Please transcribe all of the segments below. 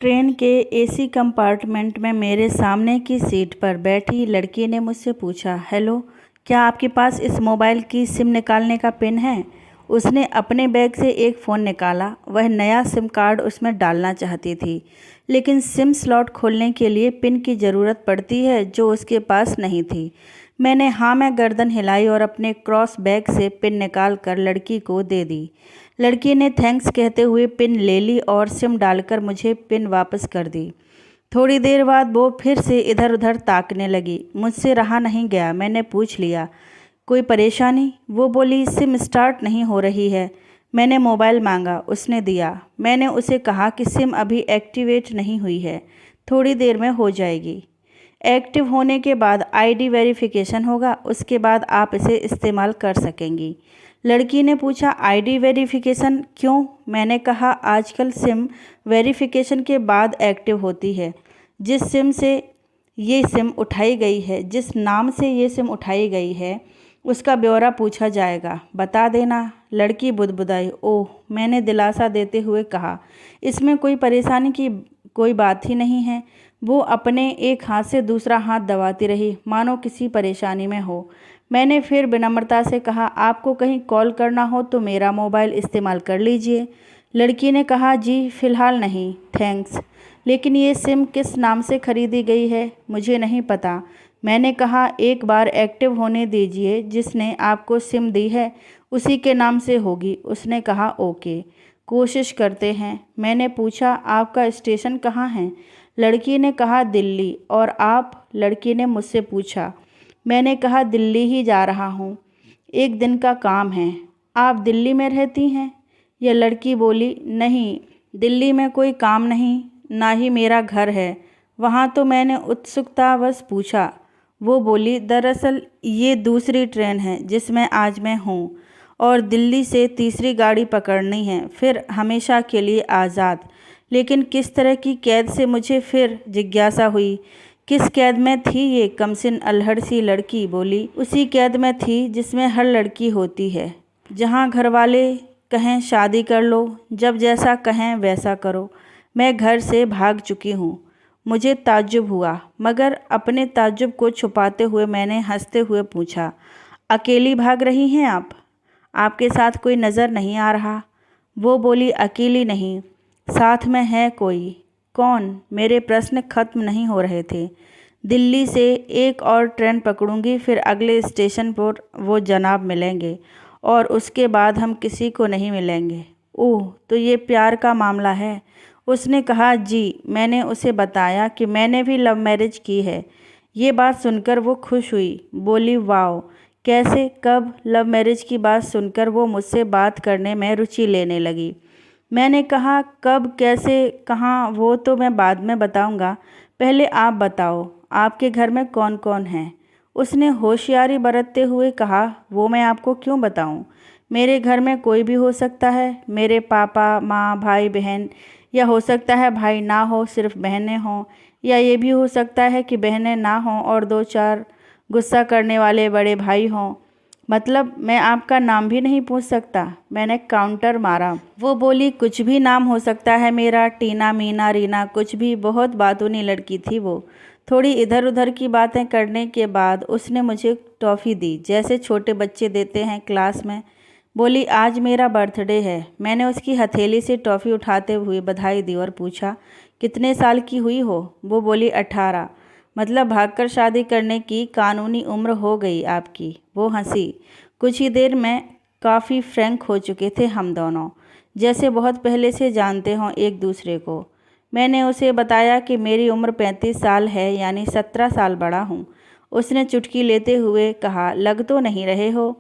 Train के AC compartment में मेरे सामने की सीट पर बैठी लड़की ने मुझसे पूछा, हेलो, क्या आपके पास इस मोबाइल की सिम निकालने का पिन है? उसने अपने बैग से एक फ़ोन निकाला। वह नया सिम कार्ड उसमें डालना चाहती थी, लेकिन सिम स्लॉट खोलने के लिए पिन की ज़रूरत पड़ती है जो उसके पास नहीं थी। मैंने हाँ में गर्दन हिलाई और अपने क्रॉस बैग से पिन निकाल कर लड़की को दे दी। लड़की ने थैंक्स कहते हुए पिन ले ली और सिम डालकर मुझे पिन वापस कर दी। थोड़ी देर बाद वो फिर से इधर उधर ताकने लगी। मुझसे रहा नहीं गया, मैंने पूछ लिया, कोई परेशानी? वो बोली, सिम स्टार्ट नहीं हो रही है। मैंने मोबाइल मांगा, उसने दिया। मैंने उसे कहा कि सिम अभी एक्टिवेट नहीं हुई है, थोड़ी देर में हो जाएगी। एक्टिव होने के बाद आईडी वेरिफिकेशन होगा, उसके बाद आप इसे इस्तेमाल कर सकेंगी। लड़की ने पूछा, आईडी वेरिफिकेशन क्यों? मैंने कहा, आजकल सिम वेरिफिकेशन के बाद एक्टिव होती है। जिस सिम से ये सिम उठाई गई है, जिस नाम से ये सिम उठाई गई है, उसका ब्यौरा पूछा जाएगा, बता देना। लड़की बुदबुदाई। ओह, मैंने दिलासा देते हुए कहा, इसमें कोई परेशानी की कोई बात ही नहीं है। वो अपने एक हाथ से दूसरा हाथ दबाती रही, मानो किसी परेशानी में हो। मैंने फिर विनम्रता से कहा, आपको कहीं कॉल करना हो तो मेरा मोबाइल इस्तेमाल कर लीजिए। लड़की ने कहा, जी फ़िलहाल नहीं, थैंक्स। लेकिन ये सिम किस नाम से खरीदी गई है? मुझे नहीं पता। मैंने कहा, एक बार एक्टिव होने दीजिए, जिसने आपको सिम दी है उसी के नाम से होगी। उसने कहा, ओके, कोशिश करते हैं। मैंने पूछा, आपका स्टेशन कहाँ है? लड़की ने कहा, दिल्ली। और आप? लड़की ने मुझसे पूछा। मैंने कहा, दिल्ली ही जा रहा हूँ, एक दिन का काम है। आप दिल्ली में रहती हैं? यह लड़की बोली, नहीं, दिल्ली में कोई काम नहीं, ना ही मेरा घर है वहाँ। तो मैंने उत्सुकतावश पूछा। वो बोली, दरअसल ये दूसरी ट्रेन है जिसमें आज मैं हूँ, और दिल्ली से तीसरी गाड़ी पकड़नी है, फिर हमेशा के लिए आज़ाद। लेकिन किस तरह की कैद से? मुझे फिर जिज्ञासा हुई। किस कैद में थी ये कमसिन अल्हड़ सी लड़की? बोली, उसी कैद में थी जिसमें हर लड़की होती है, जहाँ घर वाले कहें शादी कर लो, जब जैसा कहें वैसा करो। मैं घर से भाग चुकी हूँ। मुझे ताज्जुब हुआ, मगर अपने ताज्जुब को छुपाते हुए मैंने हंसते हुए पूछा, अकेली भाग रही हैं आप? आपके साथ कोई नज़र नहीं आ रहा? वो बोली, अकेली नहीं, साथ में है कोई। कौन? मेरे प्रश्न खत्म नहीं हो रहे थे। दिल्ली से एक और ट्रेन पकड़ूंगी, फिर अगले स्टेशन पर वो जनाब मिलेंगे, और उसके बाद हम किसी को नहीं मिलेंगे। ओह, तो ये प्यार का मामला है? उसने कहा, जी। मैंने उसे बताया कि मैंने भी लव मैरिज की है। ये बात सुनकर वो खुश हुई, बोली, वाओ, कैसे, कब? लव मैरिज की बात सुनकर वो मुझसे बात करने में रुचि लेने लगी। मैंने कहा, कब, कैसे, कहाँ, वो तो मैं बाद में बताऊंगा, पहले आप बताओ, आपके घर में कौन कौन है? उसने होशियारी बरतते हुए कहा, वो मैं आपको क्यों बताऊं? मेरे घर में कोई भी हो सकता है, मेरे पापा, माँ, भाई, बहन, या हो सकता है भाई ना हो, सिर्फ बहनें हों, या ये भी हो सकता है कि बहनें ना हों और दो चार गुस्सा करने वाले बड़े भाई हों। मतलब मैं आपका नाम भी नहीं पूछ सकता? मैंने काउंटर मारा। वो बोली, कुछ भी नाम हो सकता है मेरा, टीना, मीना, रीना, कुछ भी। बहुत बातूनी लड़की थी वो। थोड़ी इधर उधर की बातें करने के बाद उसने मुझे टॉफ़ी दी, जैसे छोटे बच्चे देते हैं क्लास में। बोली, आज मेरा बर्थडे है। मैंने उसकी हथेली से टॉफ़ी उठाते हुए बधाई दी और पूछा, कितने साल की हुई हो? वो बोली, 18। मतलब भागकर शादी करने की कानूनी उम्र हो गई आपकी? वो हंसी। कुछ ही देर में काफ़ी फ्रैंक हो चुके थे हम दोनों, जैसे बहुत पहले से जानते हों एक दूसरे को। मैंने उसे बताया कि मेरी उम्र 35 साल है, यानी 17 साल बड़ा हूँ। उसने चुटकी लेते हुए कहा, लग तो नहीं रहे हो।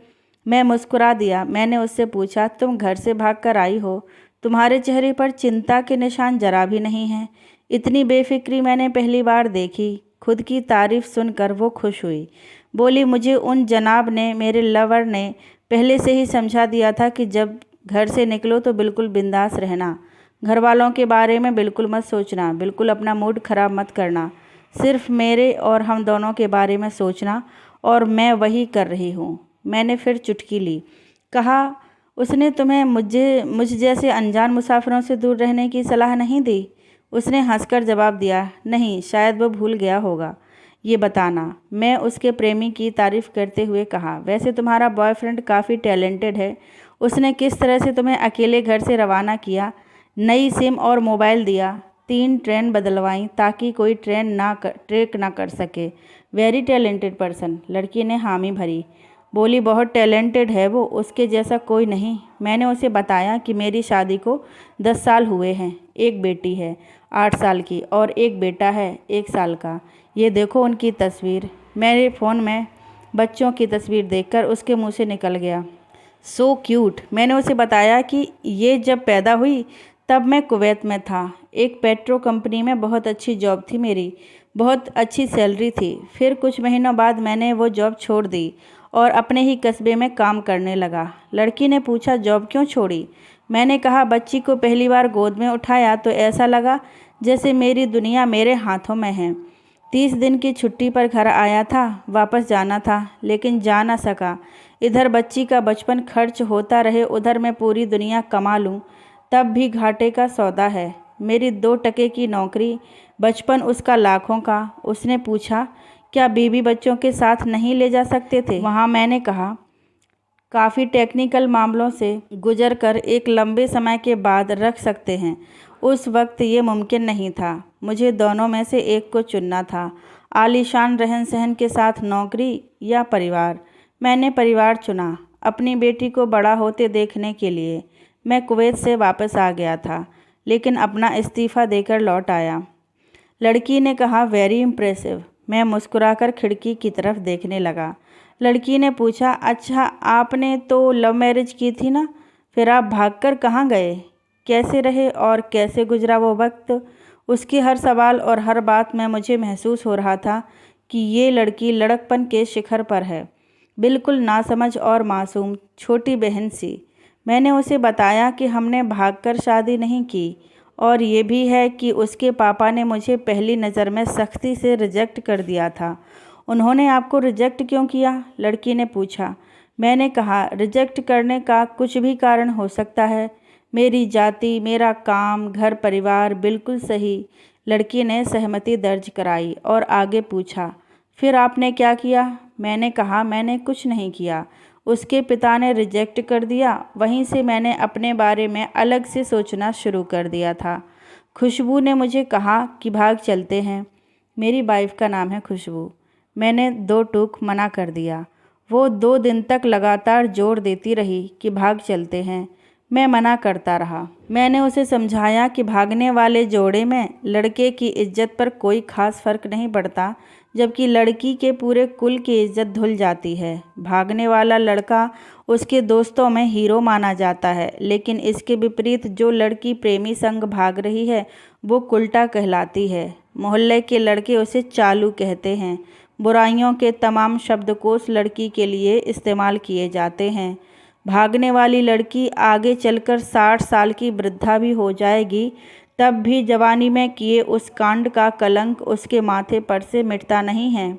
मैं मुस्कुरा दिया। मैंने उससे पूछा, तुम घर से भागकर आई हो? तुम्हारे चेहरे पर चिंता के निशान जरा भी नहीं हैं। इतनी बेफिक्री मैंने पहली बार देखी। खुद की तारीफ सुनकर वो खुश हुई। बोली, मुझे उन जनाब ने, मेरे लवर ने, पहले से ही समझा दिया था कि जब घर से निकलो तो बिल्कुल बिंदास रहना। घर वालों के बारे में बिल्कुल मत सोचना, बिल्कुल अपना मूड खराब मत करना, सिर्फ मेरे और हम दोनों के बारे में सोचना, और मैं वही कर रही हूँ। मैंने फिर चुटकी ली। कहा, उसने तुम्हें मुझ जैसे अनजान मुसाफिरों से दूर रहने की सलाह नहीं दी? उसने हंसकर जवाब दिया, नहीं, शायद वो भूल गया होगा। ये बताना। मैं उसके प्रेमी की तारीफ़ करते हुए कहा, वैसे तुम्हारा बॉयफ्रेंड काफ़ी टैलेंटेड है। उसने किस तरह से तुम्हें अकेले घर से रवाना किया, नई सिम और मोबाइल दिया, 3 ट्रेन बदलवाईं ताकि कोई ट्रेक ना कर सके। Very talented person. लड़की ने हामी भरी। बोली, बहुत टैलेंटेड है वो, उसके जैसा कोई नहीं। मैंने उसे बताया कि मेरी शादी को 10 साल हुए हैं, एक बेटी है 8 साल की और एक बेटा है 1 साल का। ये देखो उनकी तस्वीर। मेरे फ़ोन में बच्चों की तस्वीर देखकर उसके मुंह से निकल गया, सो क्यूट। मैंने उसे बताया कि ये जब पैदा हुई तब मैं कुवैत में था, एक पेट्रो कंपनी में बहुत अच्छी जॉब थी मेरी, बहुत अच्छी सैलरी थी। फिर कुछ महीनों बाद मैंने वो जॉब छोड़ दी और अपने ही कस्बे में काम करने लगा। लड़की ने पूछा, जॉब क्यों छोड़ी? मैंने कहा, बच्ची को पहली बार गोद में उठाया तो ऐसा लगा जैसे मेरी दुनिया मेरे हाथों में है। 30 दिन की छुट्टी पर घर आया था, वापस जाना था लेकिन जा ना सका। इधर बच्ची का बचपन खर्च होता रहे, उधर मैं पूरी दुनिया कमा लूँ तब भी घाटे का सौदा है। मेरी 2 टके की नौकरी, बचपन उसका लाखों का। उसने पूछा, क्या बीवी बच्चों के साथ नहीं ले जा सकते थे वहाँ? मैंने कहा, काफ़ी टेक्निकल मामलों से गुजर कर एक लंबे समय के बाद रख सकते हैं। उस वक्त ये मुमकिन नहीं था। मुझे दोनों में से एक को चुनना था, आलीशान रहन सहन के साथ नौकरी या परिवार। मैंने परिवार चुना, अपनी बेटी को बड़ा होते देखने के लिए। मैं कुवैत से वापस आ गया था लेकिन अपना इस्तीफ़ा देकर लौट आया। लड़की ने कहा, वेरी इम्प्रेसिव। मैं मुस्कुराकर खिड़की की तरफ देखने लगा। लड़की ने पूछा, अच्छा आपने तो लव मैरिज की थी ना, फिर आप भागकर कहाँ गए? कैसे रहे और कैसे गुजरा वो वक्त? उसके हर सवाल और हर बात में मुझे महसूस हो रहा था कि ये लड़की लड़कपन के शिखर पर है, बिल्कुल नासमझ और मासूम, छोटी बहन सी। मैंने उसे बताया कि हमने भागकर शादी नहीं की और ये भी है कि उसके पापा ने मुझे पहली नज़र में सख्ती से रिजेक्ट कर दिया था। उन्होंने आपको रिजेक्ट क्यों किया? लड़की ने पूछा। मैंने कहा, रिजेक्ट करने का कुछ भी कारण हो सकता है। मेरी जाति, मेरा काम, घर परिवार, बिल्कुल सही। लड़की ने सहमति दर्ज कराई और आगे पूछा, फिर आपने क्या किया? मैंने कहा, मैंने कुछ नहीं किया। उसके पिता ने रिजेक्ट कर दिया। वहीं से मैंने अपने बारे में अलग से सोचना शुरू कर दिया था। खुशबू ने मुझे कहा कि भाग चलते हैं। मेरी वाइफ का नाम है खुशबू। मैंने 2 टूक मना कर दिया। वो 2 दिन तक लगातार जोर देती रही कि भाग चलते हैं। मैं मना करता रहा। मैंने उसे समझाया कि भागने वाले जोड़े में लड़के की इज्जत पर कोई खास फर्क नहीं पड़ता, जबकि लड़की के पूरे कुल की इज्जत धुल जाती है। भागने वाला लड़का उसके दोस्तों में हीरो माना जाता है, लेकिन इसके विपरीत जो लड़की प्रेमी संग भाग रही है वो कुल्टा कहलाती है। मोहल्ले के लड़के उसे चालू कहते हैं। बुराइयों के तमाम शब्दकोश लड़की के लिए इस्तेमाल किए जाते हैं। भागने वाली लड़की आगे चलकर 60 साल की वृद्धा भी हो जाएगी, तब भी जवानी में किए उस कांड का कलंक उसके माथे पर से मिटता नहीं है।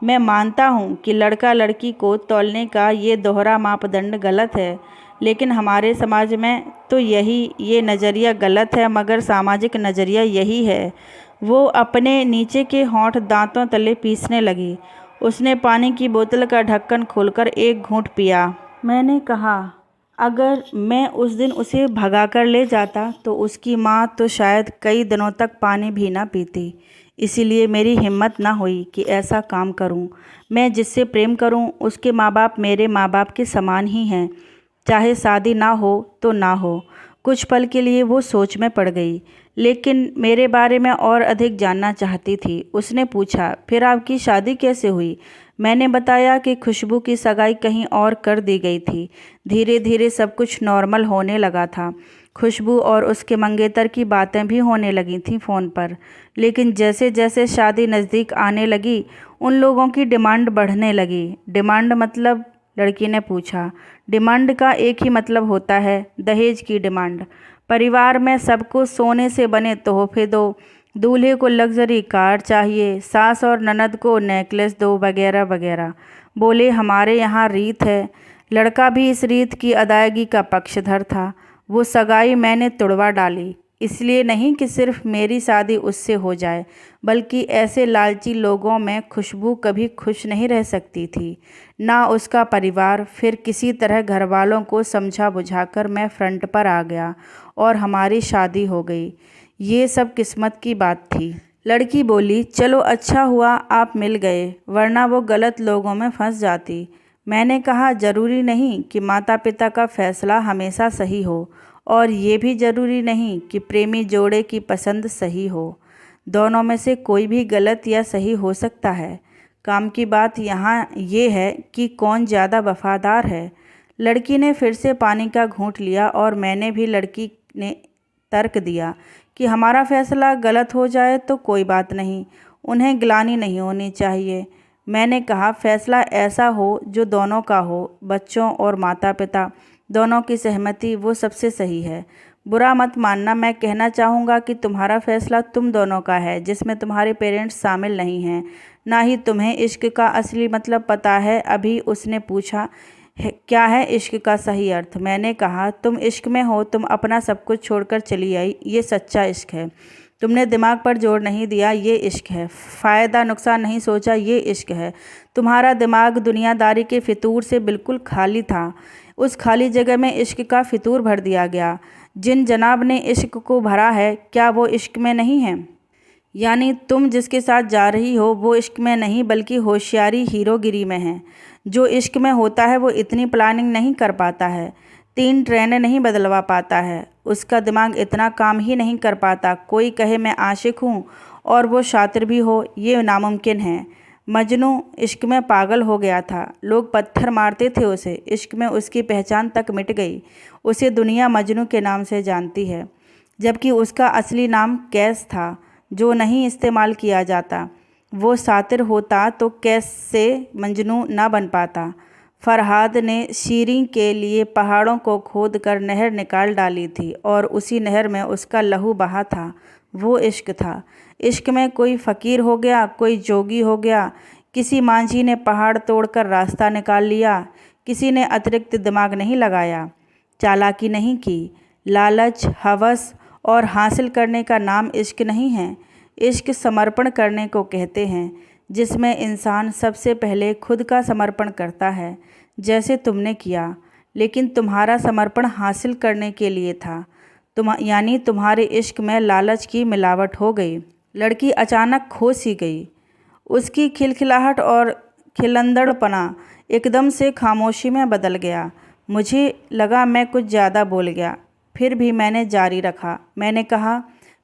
मैं मानता हूँ कि लड़का लड़की को तौलने का ये दोहरा मापदंड गलत है, लेकिन हमारे समाज में तो ये नज़रिया गलत है, मगर सामाजिक नज़रिया यही है। वो अपने नीचे के होंठ दांतों तले पीसने लगी। उसने पानी की बोतल का ढक्कन खोलकर एक घूंट पिया। मैंने कहा, अगर मैं उस दिन उसे भगाकर ले जाता तो उसकी माँ तो शायद कई दिनों तक पानी भी ना पीती। इसीलिए मेरी हिम्मत ना हुई कि ऐसा काम करूं। मैं जिससे प्रेम करूं उसके माँ बाप मेरे माँ बाप के समान ही हैं, चाहे शादी ना हो तो ना हो। कुछ पल के लिए वो सोच में पड़ गई, लेकिन मेरे बारे में और अधिक जानना चाहती थी। उसने पूछा, फिर आपकी शादी कैसे हुई? मैंने बताया कि खुशबू की सगाई कहीं और कर दी गई थी। धीरे धीरे सब कुछ नॉर्मल होने लगा था। खुशबू और उसके मंगेतर की बातें भी होने लगी थीं फ़ोन पर, लेकिन जैसे जैसे शादी नज़दीक आने लगी उन लोगों की डिमांड बढ़ने लगी। डिमांड मतलब? लड़की ने पूछा। डिमांड का एक ही मतलब होता है, दहेज की डिमांड। परिवार में सबको सोने से बने तोहफे दो, दूल्हे को लग्जरी कार चाहिए, सास और ननद को नेकलेस दो, वगैरह वगैरह। बोले, हमारे यहाँ रीत है। लड़का भी इस रीत की अदायगी का पक्षधर था। वो सगाई मैंने तुड़वा डाली। इसलिए नहीं कि सिर्फ मेरी शादी उससे हो जाए, बल्कि ऐसे लालची लोगों में खुशबू कभी खुश नहीं रह सकती थी, ना उसका परिवार। फिर किसी तरह घर वालों को समझा बुझाकर मैं फ्रंट पर आ गया और हमारी शादी हो गई। ये सब किस्मत की बात थी। लड़की बोली, चलो अच्छा हुआ आप मिल गए, वरना वो गलत लोगों में फंस जाती। मैंने कहा, ज़रूरी नहीं कि माता पिता का फैसला हमेशा सही हो, और ये भी ज़रूरी नहीं कि प्रेमी जोड़े की पसंद सही हो। दोनों में से कोई भी गलत या सही हो सकता है। काम की बात यहाँ ये है कि कौन ज़्यादा वफादार है। लड़की ने फिर से पानी का घूंट लिया और मैंने भी। लड़की ने तर्क दिया कि हमारा फैसला गलत हो जाए तो कोई बात नहीं, उन्हें ग्लानि नहीं होनी चाहिए। मैंने कहा, फैसला ऐसा हो जो दोनों का हो, बच्चों और माता पिता दोनों की सहमति, वो सबसे सही है। बुरा मत मानना, मैं कहना चाहूँगा कि तुम्हारा फैसला तुम दोनों का है, जिसमें तुम्हारे पेरेंट्स शामिल नहीं हैं। ना ही तुम्हें इश्क का असली मतलब पता है। अभी उसने पूछा, क्या है इश्क का सही अर्थ? मैंने कहा, तुम इश्क में हो, तुम अपना सब कुछ छोड़कर चली आई, ये सच्चा इश्क है। तुमने दिमाग पर जोर नहीं दिया, ये इश्क है। फ़ायदा नुकसान नहीं सोचा, ये इश्क है। तुम्हारा दिमाग दुनियादारी के फितूर से बिल्कुल खाली था। उस खाली जगह में इश्क का फितूर भर दिया गया। जिन जनाब ने इश्क को भरा है, क्या वो इश्क में नहीं है? यानी तुम जिसके साथ जा रही हो वो इश्क में नहीं, बल्कि होशियारी हीरोगिरी में है। जो इश्क में होता है वो इतनी प्लानिंग नहीं कर पाता है, 3 ट्रेनें नहीं बदलवा पाता है, उसका दिमाग इतना काम ही नहीं कर पाता। कोई कहे मैं आशिक हूँ और वो शातिर भी हो, ये नामुमकिन है। मजनू इश्क में पागल हो गया था, लोग पत्थर मारते थे उसे। इश्क में उसकी पहचान तक मिट गई। उसे दुनिया मजनू के नाम से जानती है, जबकि उसका असली नाम कैस था, जो नहीं इस्तेमाल किया जाता। वो शातिर होता तो कैस से मजनू ना बन पाता। फरहाद ने शीरीं के लिए पहाड़ों को खोद कर नहर निकाल डाली थी, और उसी नहर में उसका लहू बहा था। वो इश्क था। इश्क में कोई फ़कीर हो गया, कोई जोगी हो गया। किसी मांझी ने पहाड़ तोड़कर रास्ता निकाल लिया। किसी ने अतिरिक्त दिमाग नहीं लगाया, चालाकी नहीं की। लालच, हवस और हासिल करने का नाम इश्क नहीं है। इश्क समर्पण करने को कहते हैं, जिसमें इंसान सबसे पहले खुद का समर्पण करता है, जैसे तुमने किया। लेकिन तुम्हारा समर्पण हासिल करने के लिए था। यानी तुम्हारे इश्क में लालच की मिलावट हो गई। लड़की अचानक खो सी गई। उसकी खिलखिलाहट और खिलंदड़पना एकदम से खामोशी में बदल गया। मुझे लगा मैं कुछ ज़्यादा बोल गया, फिर भी मैंने जारी रखा। मैंने कहा,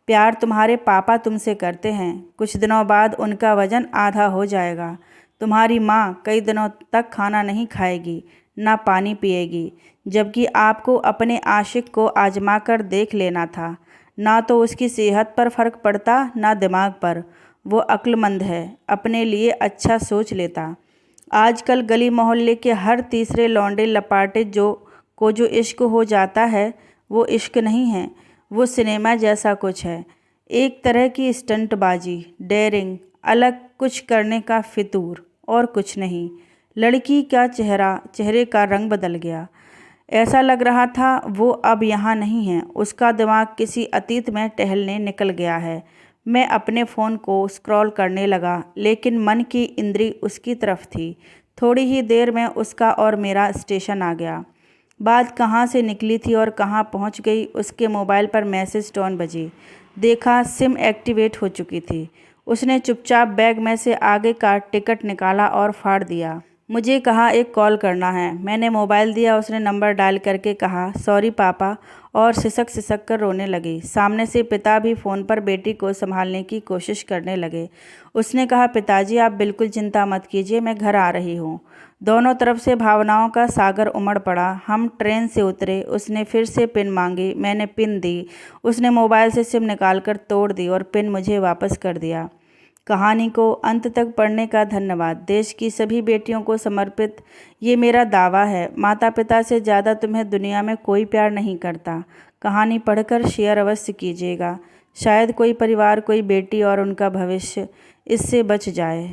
प्यार तुम्हारे पापा तुमसे करते हैं। कुछ दिनों बाद उनका वज़न आधा हो जाएगा। तुम्हारी माँ कई दिनों तक खाना नहीं खाएगी, ना पानी पिएगी, जबकि आपको अपने आशिक को आजमा कर देख लेना था। ना तो उसकी सेहत पर फ़र्क पड़ता, ना दिमाग पर। वो अक्लमंद है, अपने लिए अच्छा सोच लेता। आजकल गली मोहल्ले के हर तीसरे लौंडे लपाटे जो इश्क हो जाता है, वो इश्क नहीं है, वो सिनेमा जैसा कुछ है। एक तरह की स्टंटबाजी, डेयरिंग, अलग कुछ करने का फितूर, और कुछ नहीं। लड़की का चेहरे का रंग बदल गया। ऐसा लग रहा था वो अब यहाँ नहीं है, उसका दिमाग किसी अतीत में टहलने निकल गया है। मैं अपने फ़ोन को स्क्रॉल करने लगा, लेकिन मन की इंद्री उसकी तरफ थी। थोड़ी ही देर में उसका और मेरा स्टेशन आ गया। बात कहाँ से निकली थी और कहाँ पहुँच गई, उसके मोबाइल पर मैसेज टोन बजी। देखा, सिम एक्टिवेट हो चुकी थी। उसने चुपचाप बैग में से आगे का टिकट निकाला और फाड़ दिया। मुझे कहा, एक कॉल करना है। मैंने मोबाइल दिया। उसने नंबर डायल करके कहा, सॉरी पापा, और सिसक कर रोने लगी। सामने से पिता भी फ़ोन पर बेटी को संभालने की कोशिश करने लगे। उसने कहा, पिताजी आप बिल्कुल चिंता मत कीजिए, मैं घर आ रही हूँ। दोनों तरफ से भावनाओं का सागर उमड़ पड़ा। हम ट्रेन से उतरे। उसने फिर से पिन मांगी, मैंने पिन दी। उसने मोबाइल से सिम निकाल कर तोड़ दी और पिन मुझे वापस कर दिया। कहानी को अंत तक पढ़ने का धन्यवाद। देश की सभी बेटियों को समर्पित ये मेरा दावा है। माता पिता से ज़्यादा तुम्हें दुनिया में कोई प्यार नहीं करता। कहानी पढ़कर शेयर अवश्य कीजिएगा। शायद कोई परिवार, कोई बेटी और उनका भविष्य इससे बच जाए।